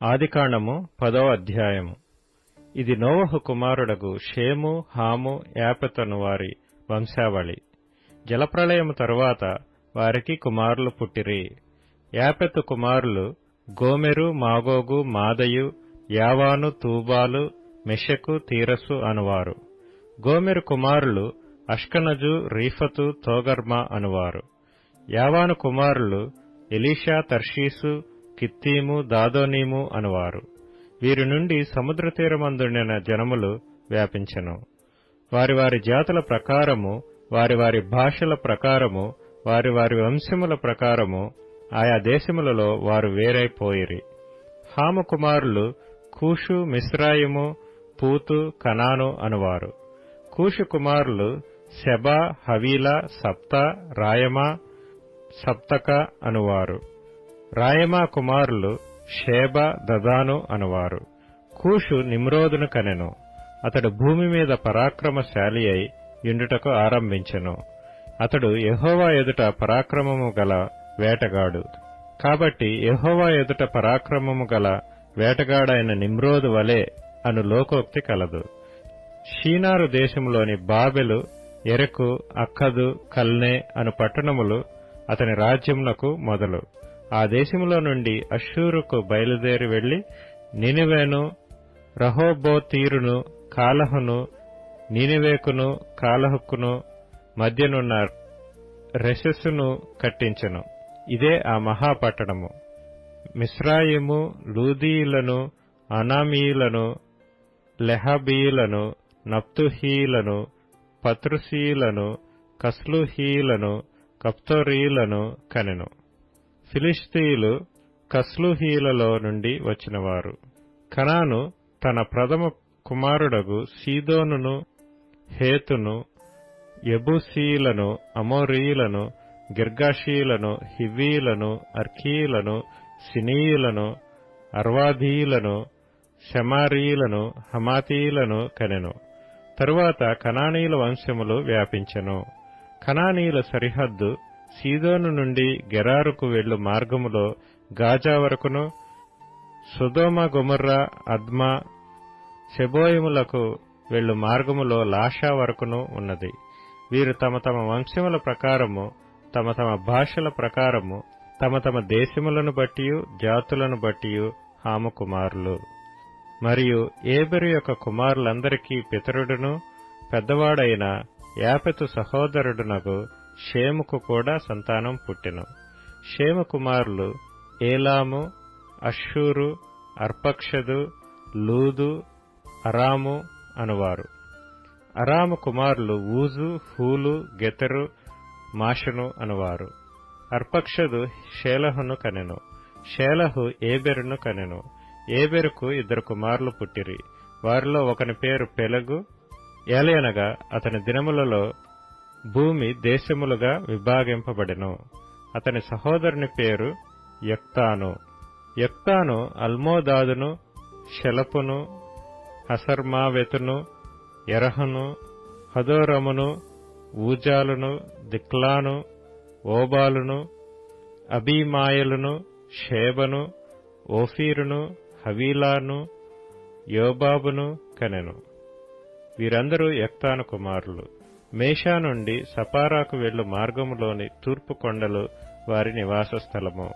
ఆదికాండము 10వ అధ్యాయము. ఇది నోవహు కుమారుడగు షేము, హాము, యాపెతను వారి వంశావళి. జలప్రళయము తరువాత వారికి కుమారులు పుట్టిరి. యాపెతు కుమారులు గోమెరు, మాగోగు, మాదయు, యావాను, తూబాలు, మెషెకు, తీరసు అనువారు. గోమెరు కుమారులు అష్కనజు, రీఫతు, తోగర్మా అనువారు. యావాను కుమారులు ఎలీషా, తర్షీసు, కిత్తీము, దాదోనీము అనువారు. వీరి నుండి సముద్ర తీరమందుండిన జనములు వ్యాపించెను. వారి వారి జాతుల ప్రకారము, వారి వారి భాషల ప్రకారము, వారి వారి వంశముల ప్రకారము ఆయా దేశములలో వారు వేరైపోయిరి. హాము కుమారులు కూషు, మిస్రాయిము, పూతు, కనాను అనువారు. కూషు కుమారులు సెబా, హవీలా, సప్తా, రాయమా, సప్తక అనువారు. రాయమా కుమారులు షేబ, దదాను అనువారు. కూషు నిమ్రోదును కనెను. అతడు భూమి మీద పరాక్రమశాలి అయి యుండుటకు ఆరంభించెను. అతడు యెహోవా ఎదుట పరాక్రమము గల వేటగాడు. కాబట్టి యెహోవా ఎదుట పరాక్రమము గల వేటగాడైన నిమ్రోదు వలె అను లోకోక్తి కలదు. షీనారు దేశములోని బాబెలు, ఎరెకు, అక్కదు, కల్నే అను పట్టణములు అతని రాజ్యమునకు మొదలు. ఆ దేశములో నుండి అష్షూరుకు బయలుదేరి వెళ్లి నినివేను, రహోబోతీరును, కాలహును, నినివేకును, కాలహుకును మధ్యనున్న రెసెసును కట్టించెను. ఇదే ఆ మహాపట్టణము. మిస్రాయిము, లూదీయులను, అనామీయులను, లెహబీయులను, నప్తుహీలను, పత్రుసీయులను, కస్లుహీయులను, కప్తోరీయులను కనెను. ఫిలిష్తీయులు కస్లుహీయులలో నుండి వచ్చినవారు. కనాను తన ప్రథమ కుమారుడగు సీదోనును, హేతును, యెబూసీయులను, అమోరీయులను, గిర్గాషీయులను, హివ్వీయులను, అర్కీయులను, సినీయులను, అర్వాదీయులను, షెమారీయులను, హమాతీయులను కనెను. తరువాత కనానీయుల వంశములు వ్యాపించెను. కనానీయుల సరిహద్దు సీదోను నుండి గెరారుకు వెళ్ళు మార్గములో గాజా వరకును, సొదొమ, గొమొర్రా, అద్మా, సెబోయిములకు వెళ్ళు మార్గములో లాషా వరకును ఉన్నది. వీరు తమ తమ వంశముల ప్రకారము, తమ తమ భాషల ప్రకారము, తమ తమ దేశములను బట్టియు జాతులను బట్టియు హాము కుమారులు. మరియు ఏబెరు యొక్క కుమారులందరికీ పితరుడును పెద్దవాడైన యాపెతు సహోదరుడునగు షేముకు కూడా సంతానం పుట్టెను. షేము కుమారులు ఏలాము, అష్షూరు, అర్పక్షదు, లూదు, అరాము అనువారు. అరాము కుమారులు ఊజు, హూలు, గెతెరు, మాషను అనువారు. అర్పక్షదు షేలహును కనెను. షేలహు ఏబెరును కనెను. ఏబెరుకు 2 కుమారులు పుట్టిరి. వారిలో ఒకని పేరు పెలగు. ఏలయనగా అతని దినములలో భూమి దేశములుగా విభాగింపబడెను. అతని సహోదరుని పేరు యొక్తాను. యొక్తాను అల్మోదాదును, షెలపును, హసర్మావెతును, ఎరహును, హదోరమును, ఊజాలును, దిక్లాను, ఓబాలును, అబీమాయలును, షేబను, ఓఫీరును, హవీలాను, యోబాబును కనెను. వీరందరూ యొక్తాను కుమారులు. మేషా నుండి సపారాకు వెళ్ళు మార్గములోని తూర్పు కొండలు వారి నివాస స్థలము.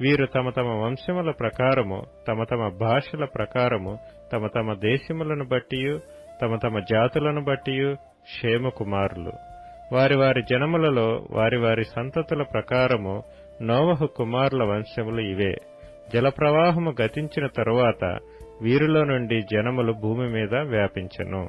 వీరు తమ తమ వంశముల ప్రకారము, తమ తమ భాషల ప్రకారము, తమ తమ దేశములను బట్టియు తమ తమ జాతులను బట్టియు షేము కుమారులు. వారి వారి జనములలో వారి వారి సంతతుల ప్రకారము నోవహు కుమారుల వంశములు ఇవే. జలప్రవాహము గతించిన తరువాత వీరిలో నుండి జనములు భూమి మీద వ్యాపించెను.